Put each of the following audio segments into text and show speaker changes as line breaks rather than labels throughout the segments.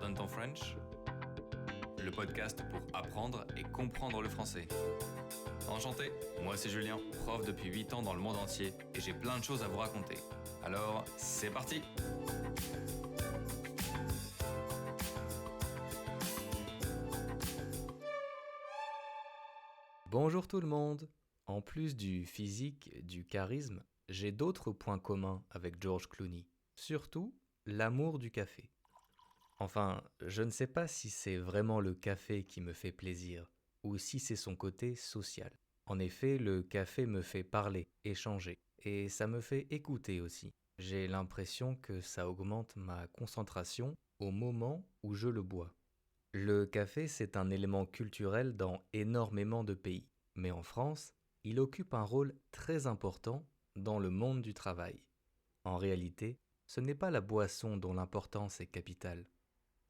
Pardonne ton French, le podcast pour apprendre et comprendre le français. Enchanté, moi c'est Julien, prof depuis 8 ans dans le monde entier et j'ai plein de choses à vous raconter. Alors, c'est parti!
Bonjour tout le monde! En plus du physique, du charisme, j'ai d'autres points communs avec George Clooney. Surtout, l'amour du café. Enfin, je ne sais pas si c'est vraiment le café qui me fait plaisir, ou si c'est son côté social. En effet, le café me fait parler, échanger, et ça me fait écouter aussi. J'ai l'impression que ça augmente ma concentration au moment où je le bois. Le café, c'est un élément culturel dans énormément de pays, mais en France, il occupe un rôle très important dans le monde du travail. En réalité, ce n'est pas la boisson dont l'importance est capitale,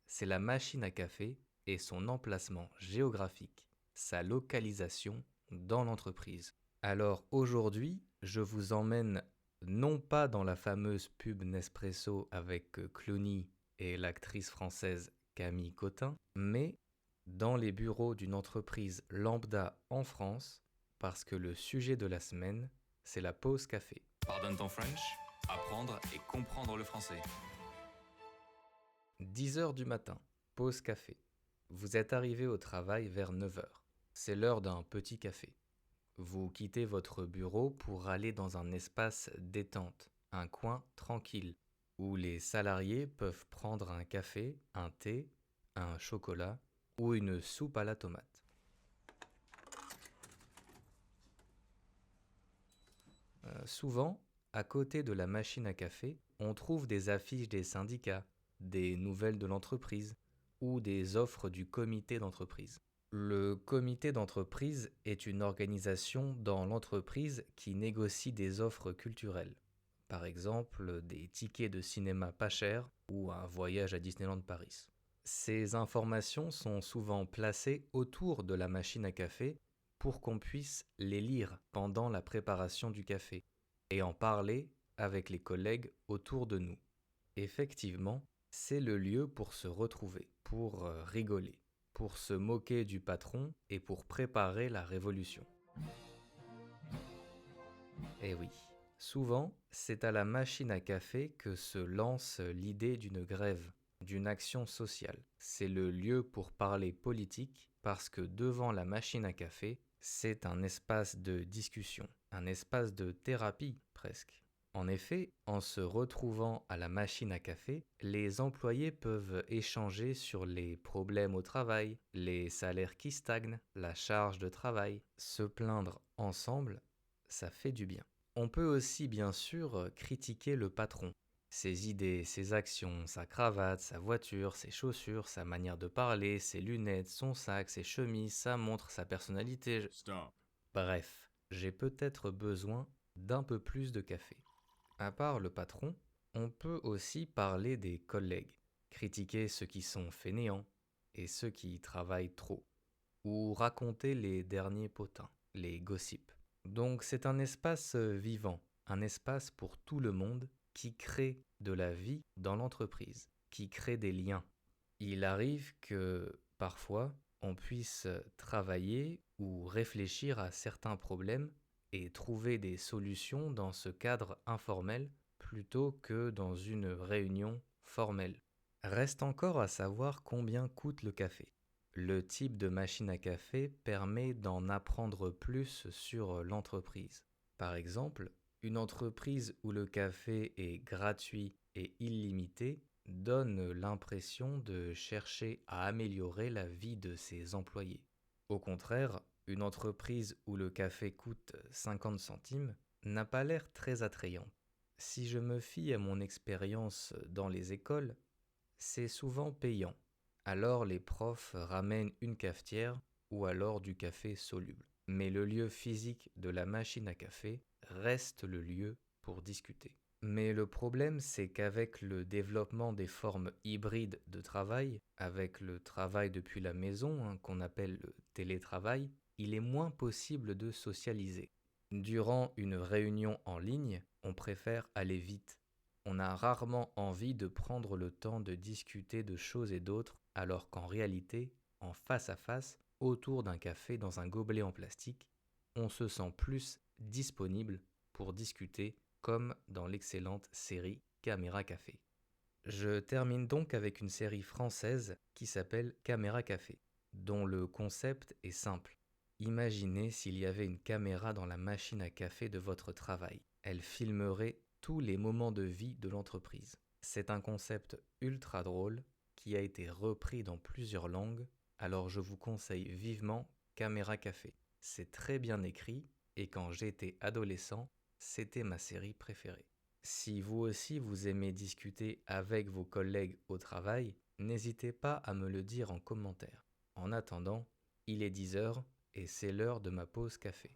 c'est la machine à café et son emplacement géographique, sa localisation dans l'entreprise. Alors aujourd'hui, je vous emmène non pas dans la fameuse pub Nespresso avec Clooney et l'actrice française Camille Cottin, mais dans les bureaux d'une entreprise lambda en France, parce que le sujet de la semaine, c'est la pause café.
Pardonne ton French, apprendre et comprendre le français.
10h du matin, pause café. Vous êtes arrivé au travail vers 9h. C'est l'heure d'un petit café. Vous quittez votre bureau pour aller dans un espace détente, un coin tranquille, où les salariés peuvent prendre un café, un thé, un chocolat ou une soupe à la tomate. Souvent, à côté de la machine à café, on trouve des affiches des syndicats, des nouvelles de l'entreprise ou des offres du comité d'entreprise. Le comité d'entreprise est une organisation dans l'entreprise qui négocie des offres culturelles. Par exemple, des tickets de cinéma pas chers ou un voyage à Disneyland Paris. Ces informations sont souvent placées autour de la machine à café pour qu'on puisse les lire pendant la préparation du café et en parler avec les collègues autour de nous. Effectivement, c'est le lieu pour se retrouver, pour rigoler, pour se moquer du patron et pour préparer la révolution. Eh oui, souvent, c'est à la machine à café que se lance l'idée d'une grève, d'une action sociale. C'est le lieu pour parler politique parce que devant la machine à café, c'est un espace de discussion, un espace de thérapie presque. En effet, en se retrouvant à la machine à café, les employés peuvent échanger sur les problèmes au travail, les salaires qui stagnent, la charge de travail. Se plaindre ensemble, ça fait du bien. On peut aussi bien sûr critiquer le patron. Ses idées, ses actions, sa cravate, sa voiture, ses chaussures, sa manière de parler, ses lunettes, son sac, ses chemises, sa montre, sa personnalité.
Stop.
Bref, j'ai peut-être besoin d'un peu plus de café. À part le patron, on peut aussi parler des collègues, critiquer ceux qui sont fainéants et ceux qui travaillent trop, ou raconter les derniers potins, les gossips. Donc c'est un espace vivant, un espace pour tout le monde qui crée de la vie dans l'entreprise, qui crée des liens. Il arrive que parfois on puisse travailler ou réfléchir à certains problèmes et trouver des solutions dans ce cadre informel plutôt que dans une réunion formelle. Reste encore à savoir combien coûte le café. Le type de machine à café permet d'en apprendre plus sur l'entreprise. Par exemple, une entreprise où le café est gratuit et illimité donne l'impression de chercher à améliorer la vie de ses employés. Au contraire, une entreprise où le café coûte 50 centimes n'a pas l'air très attrayante. Si je me fie à mon expérience dans les écoles, c'est souvent payant. Alors les profs ramènent une cafetière ou alors du café soluble. Mais le lieu physique de la machine à café reste le lieu pour discuter. Mais le problème, c'est qu'avec le développement des formes hybrides de travail, avec le travail depuis la maison, qu'on appelle le télétravail, il est moins possible de socialiser. Durant une réunion en ligne, on préfère aller vite. On a rarement envie de prendre le temps de discuter de choses et d'autres, alors qu'en réalité, en face à face, autour d'un café dans un gobelet en plastique, on se sent plus disponible pour discuter, comme dans l'excellente série Caméra Café. Je termine donc avec une série française qui s'appelle Caméra Café, dont le concept est simple. Imaginez s'il y avait une caméra dans la machine à café de votre travail. Elle filmerait tous les moments de vie de l'entreprise. C'est un concept ultra drôle qui a été repris dans plusieurs langues, alors je vous conseille vivement Caméra Café. C'est très bien écrit et quand j'étais adolescent, c'était ma série préférée. Si vous aussi vous aimez discuter avec vos collègues au travail, n'hésitez pas à me le dire en commentaire. En attendant, il est 10h et c'est l'heure de ma pause café.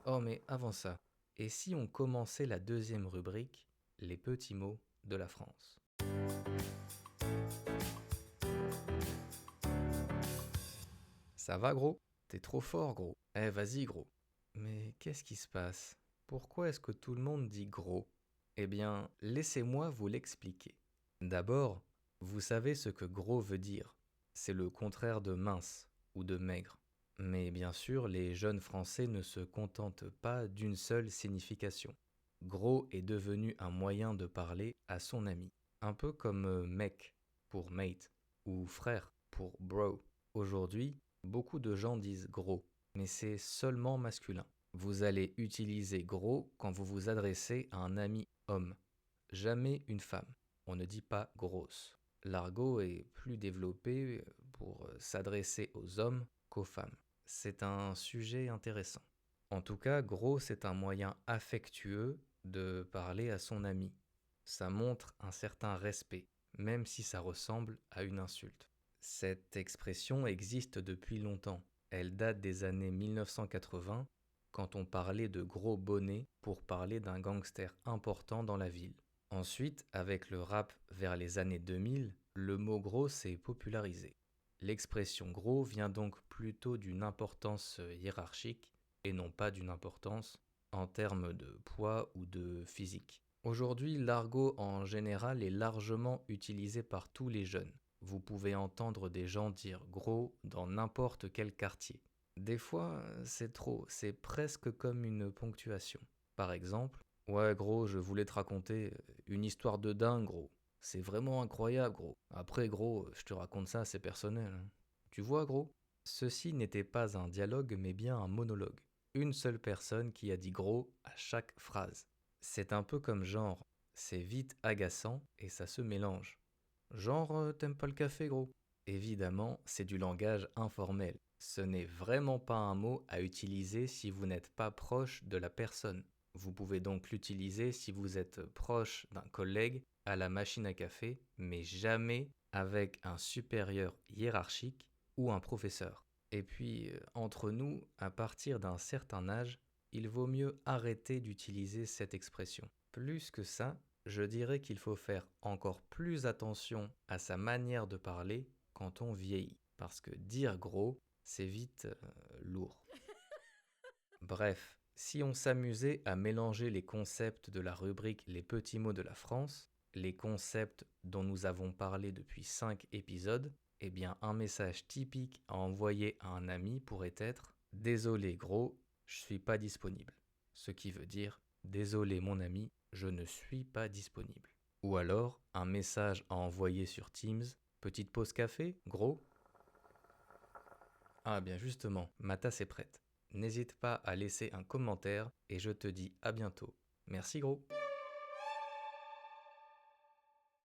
Oh mais avant ça, et si on commençait la deuxième rubrique, les petits mots de la France. Ça va gros? T'es trop fort gros. Eh vas-y gros. Mais qu'est-ce qui se passe? Pourquoi est-ce que tout le monde dit gros? Eh bien, laissez-moi vous l'expliquer. D'abord, vous savez ce que gros veut dire. C'est le contraire de mince ou de maigre. Mais bien sûr, les jeunes Français ne se contentent pas d'une seule signification. Gros est devenu un moyen de parler à son ami. Un peu comme mec pour mate ou frère pour bro. Aujourd'hui, beaucoup de gens disent gros, mais c'est seulement masculin. Vous allez utiliser gros quand vous vous adressez à un ami homme, jamais une femme. On ne dit pas grosse. L'argot est plus développé pour s'adresser aux hommes qu'aux femmes. C'est un sujet intéressant. En tout cas, gros, c'est un moyen affectueux de parler à son ami. Ça montre un certain respect, même si ça ressemble à une insulte. Cette expression existe depuis longtemps. Elle date des années 1980, quand on parlait de gros bonnet pour parler d'un gangster important dans la ville. Ensuite, avec le rap vers les années 2000, le mot gros s'est popularisé. L'expression gros vient donc plutôt d'une importance hiérarchique et non pas d'une importance en termes de poids ou de physique. Aujourd'hui, l'argot en général est largement utilisé par tous les jeunes. Vous pouvez entendre des gens dire gros dans n'importe quel quartier. Des fois, c'est trop, c'est presque comme une ponctuation. Par exemple, ouais gros, je voulais te raconter une histoire de dingue gros. C'est vraiment incroyable gros. Après gros, je te raconte ça, c'est personnel. Tu vois gros? Ceci n'était pas un dialogue mais bien un monologue. Une seule personne qui a dit gros à chaque phrase. C'est un peu comme genre, c'est vite agaçant et ça se mélange. Genre, t'aimes pas le café gros? Évidemment, c'est du langage informel. Ce n'est vraiment pas un mot à utiliser si vous n'êtes pas proche de la personne. Vous pouvez donc l'utiliser si vous êtes proche d'un collègue à la machine à café, mais jamais avec un supérieur hiérarchique ou un professeur. Et puis, entre nous, à partir d'un certain âge, il vaut mieux arrêter d'utiliser cette expression. Plus que ça, je dirais qu'il faut faire encore plus attention à sa manière de parler quand on vieillit. Parce que dire gros, c'est vite lourd. Bref, si on s'amusait à mélanger les concepts de la rubrique Les petits mots de la France, les concepts dont nous avons parlé depuis 5 épisodes, eh bien un message typique à envoyer à un ami pourrait être « Désolé gros, je suis pas disponible ». Ce qui veut dire « Désolé mon ami, je ne suis pas disponible ». Ou alors un message à envoyer sur Teams « Petite pause café, gros ?» Ah bien justement, ma tasse est prête. N'hésite pas à laisser un commentaire et je te dis à bientôt. Merci gros.